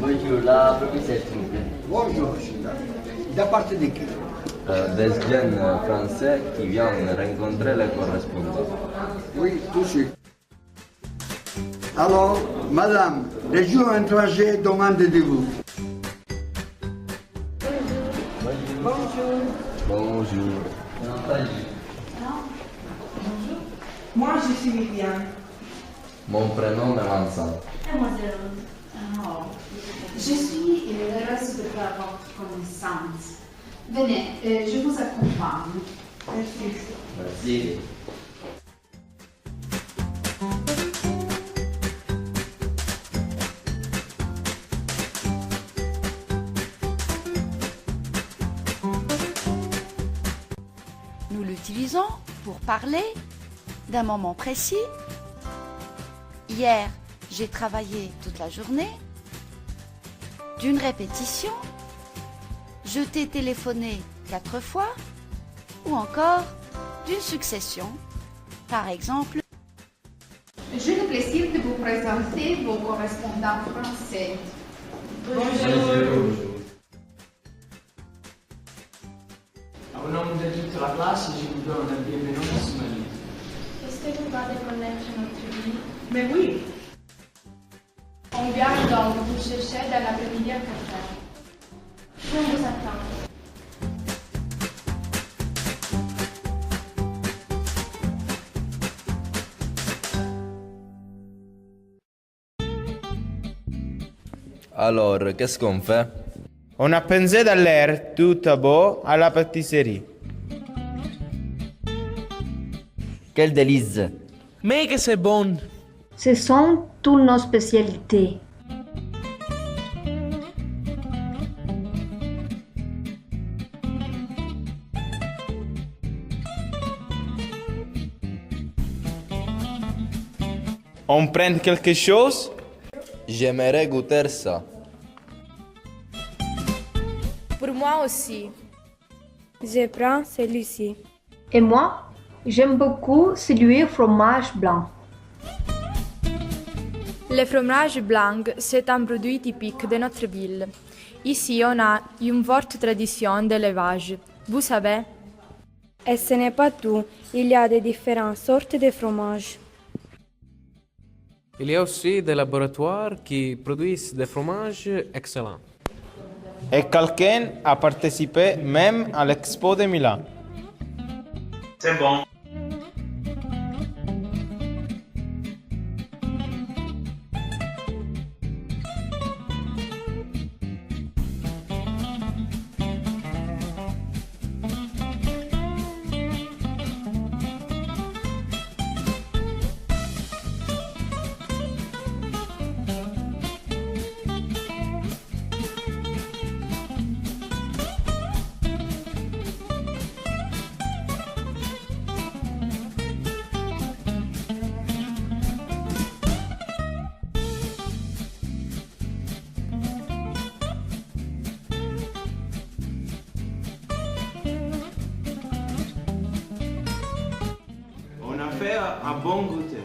Bonjour, la professeur, s'il vous plaît. Bonjour, da parte di chi? Des jeunes français qui viennent rencontrer les correspondants. Oui, tout de suite. Alors, madame, les jours étrangers demandent de vous. Bonjour. Bonjour. Moi, je suis Viviane. Mon prénom est Vincent. Je suis heureuse de faire votre connaissance. Venez, je vous accompagne. Merci. Merci. Nous l'utilisons pour parler d'un moment précis. Hier, j'ai travaillé toute la journée. D'une répétition. Je t'ai téléphoné 4 fois. Ou encore d'une succession. Par exemple, J'ai le plaisir de vous présenter vos correspondants français. Au nom de toute la classe, je vous donne la bienvenue ce matin. Est-ce que vous allez connaître notre vie? Mais oui, On vient donc vous chercher dans l'après-midi à 4 heures. On vous attend. Alors, qu'est-ce qu'on fait? On a pensé d'aller tout d'abord à la pâtisserie. Quel délice! Mais que c'est bon! Ce sont toutes nos spécialités. On prend quelque chose? J'aimerais goûter ça. Pour moi aussi. Je prends celui-ci. Et moi, j'aime beaucoup celui au fromage blanc. Le fromage blanc, c'est un produit typique de notre ville. Ici, on a une forte tradition d'élevage. Vous savez? Et ce n'est pas tout. Il y a de différentes sortes de fromages. Il y a aussi des laboratoires qui produisent des fromages excellents. Et quelqu'un a participé même à l'Expo de Milan. C'est bon. On a fait un bon goûter.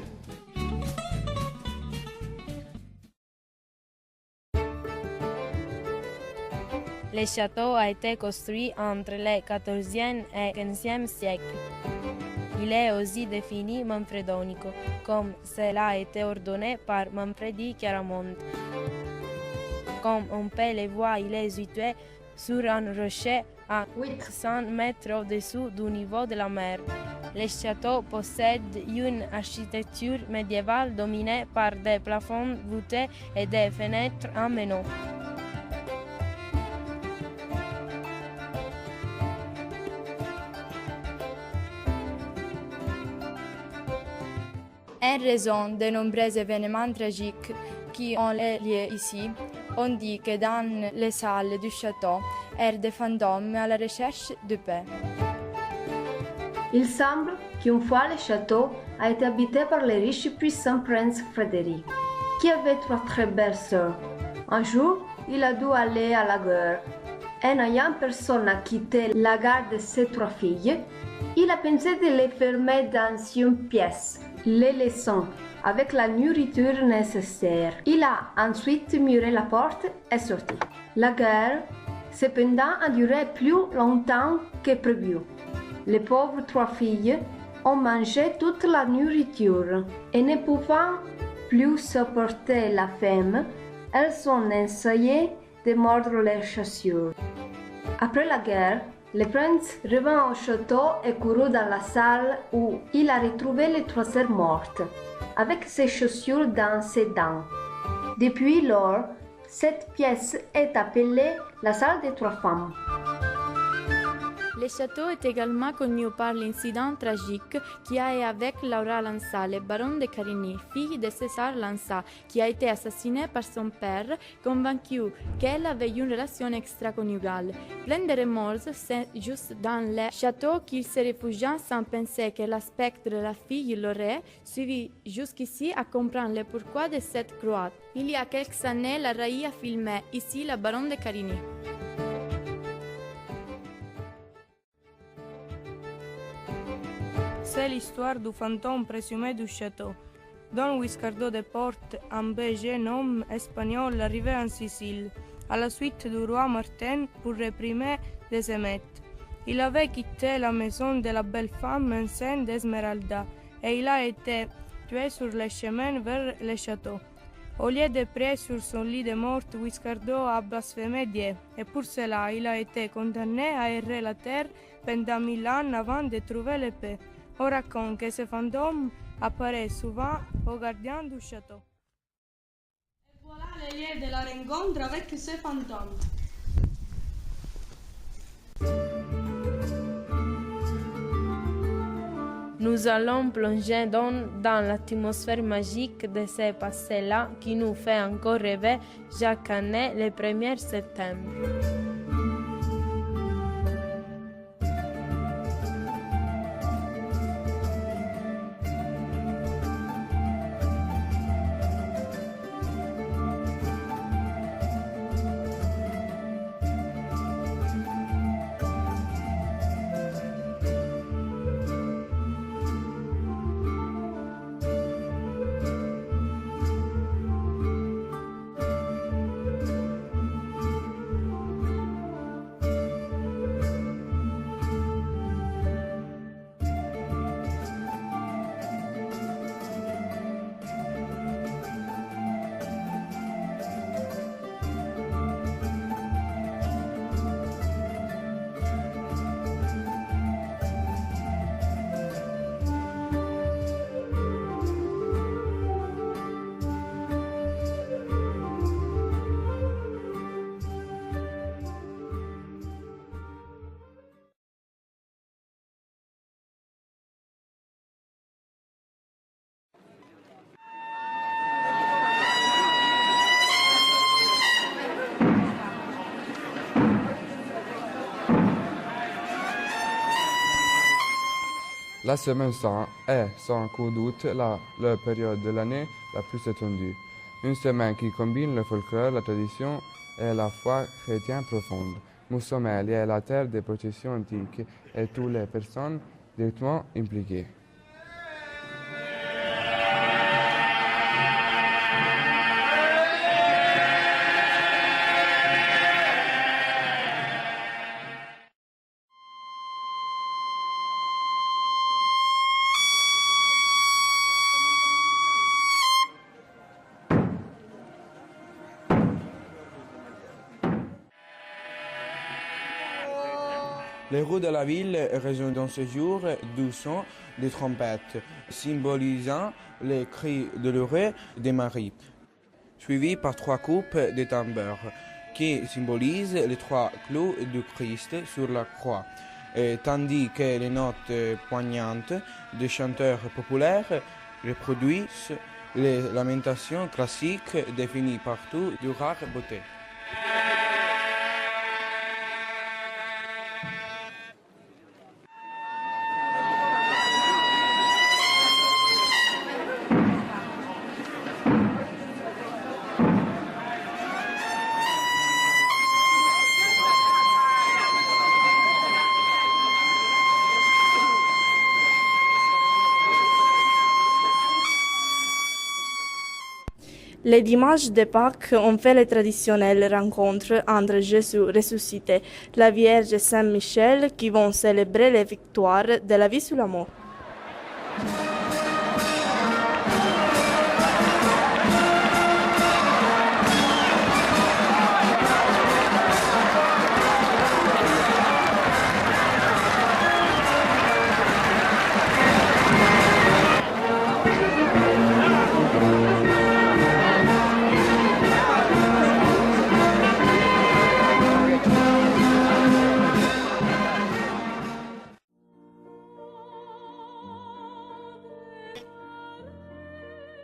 Le château a été construit entre le 14e et 15e siècle. Il est aussi défini manfredonico, comme cela a été ordonné par Manfredi Chiaramonte. Comme on peut le voir, il est situé sur un rocher à 800 mètres au-dessous du niveau de la mer. Le château possède une architecture médiévale dominée par des plafonds voûtés et des fenêtres en meneaux. En raison de nombreux événements tragiques qui ont lieu ici, on dit que dans les salles du château errent des fantômes à la recherche de paix. Il semble qu'une fois le château a été habité par le riche et puissant prince Frédéric, qui avait 3 très belles sœurs. Un jour, il a dû aller à la guerre. Et n'ayant personne à quitter la garde de ses 3 filles, il a pensé de les fermer dans une pièce, les laissant avec la nourriture nécessaire. Il a ensuite muré la porte et sorti. La guerre, cependant, a duré plus longtemps que prévu. Les pauvres 3 filles ont mangé toute la nourriture et ne pouvant plus supporter la faim, elles ont essayé de mordre les chaussures. Après la guerre, le prince revint au château et courut dans la salle où il a retrouvé les 3 sœurs mortes, avec ses chaussures dans ses dents. Depuis lors, cette pièce est appelée la salle des 3 femmes. Le château est également connu par l'incident tragique qui a eu avec Laura Lança, le baron de Carigny, fille de César Lança, qui a été assassinée par son père, convaincu qu'elle avait une relation extra-conjugale. Plein de remords, c'est juste dans le château qu'il se réfugia sans penser que l'aspect de la fille l'aurait suivi jusqu'ici à comprendre le pourquoi de cette croix. Il y a quelques années, la RAI a filmé ici la baronne de Carigny. C'est l'histoire du fantôme présumé du château. Don Guiscardo de Porte, un jeune homme espagnol arrivé en Sicile, à la suite du roi Martin pour réprimer des émeutes. Il avait quitté la maison de la belle femme enceinte d'Esmeralda et il a été tué sur le chemin vers le château. Au lieu de prier sur son lit de mort, Guiscardo a blasphémé Dieu et pour cela il a été condamné à errer la terre pendant 1000 ans avant de trouver la paix. On raconte que ce fantôme apparaît souvent au gardien du château. Et voilà le lieu de la rencontre avec ce fantôme. Nous allons plonger dans l'atmosphère magique de ce passé-là qui nous fait encore rêver chaque année le 1er septembre. La Semaine Sainte est, sans aucun doute, la période de l'année la plus étendue. Une semaine qui combine le folklore, la tradition et la foi chrétienne profonde. Moussommel est la terre des processions antiques et toutes les personnes directement impliquées. Les rues de la ville résonnent dans ce jour du son des trompettes, symbolisant les cris douloureux des maris, suivis par 3 coupes de tambours, qui symbolisent les 3 clous du Christ sur la croix, tandis que les notes poignantes des chanteurs populaires reproduisent les lamentations classiques définies partout du rare beauté. Les dimanches de Pâques, on fait les traditionnelles rencontres entre Jésus ressuscité, la Vierge et Saint-Michel qui vont célébrer les victoires de la vie sur la mort.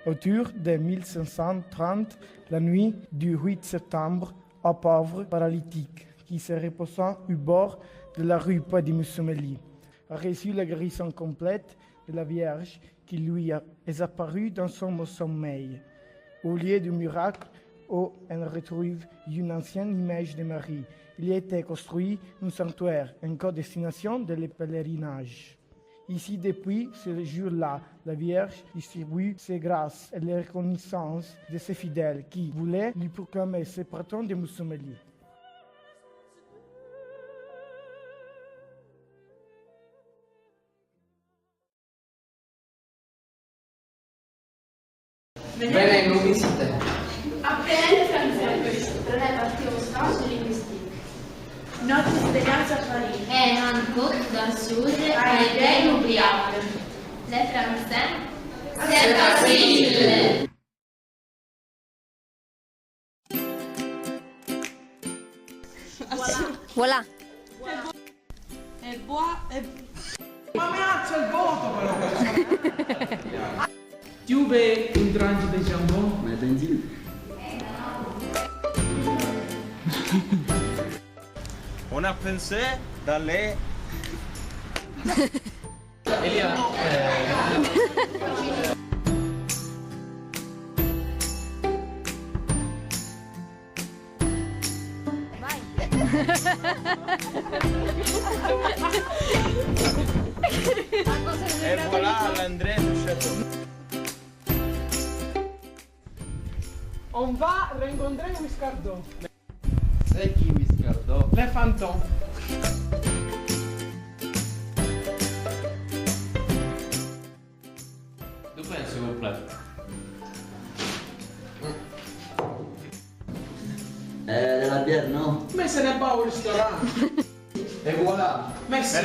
Autour de 1530, la nuit du 8 septembre, un pauvre paralytique qui se reposant au bord de la rue Pas de Moussoumeli a reçu la guérison complète de la Vierge qui lui est apparue dans son sommeil. Au lieu du miracle, où on retrouve une ancienne image de Marie, il a été construit un sanctuaire, une destination de les pèlerinages. Ici, depuis ce jour-là, la Vierge distribue ses grâces et les reconnaissances de ses fidèles qui voulaient lui proclamer ses patrons de Moussoumeli. Venez nous visiter. Apprendete francese, non è partito stage linguistique. Notre espérience à Paris. Et un cours dans sud a été inoubliable. Le français, c'est facile. Voilà. E bois... Ma mi alza il voto però! Tu veux une tranche de jambon? Mais benzine. On a pensé d'aller... Elia, Et voilà l'André du château. On va rencontrer Wiscardo. C'est qui Wiscardo? Les fantômes. Du pain, s'il vous plaît. De la bière, non? mais ce n'est pas au restaurant. Et voilà. Merci.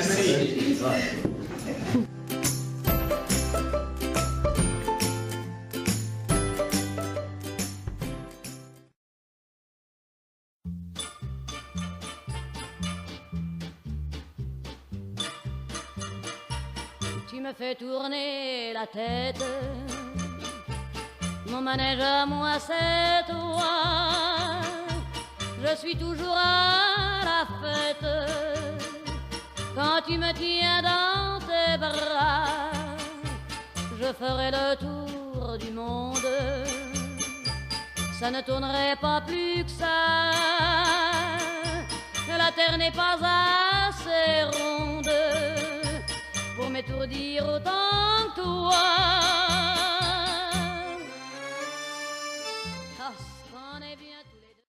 Tu me fais tourner la tête. Mon manège à moi, c'est toi. Je suis toujours à la fête. Quand tu me tiens dans tes bras, je ferai le tour du monde. Ça ne tournerait pas plus que ça. La terre n'est pas assez ronde pour m'étourdir autant que toi.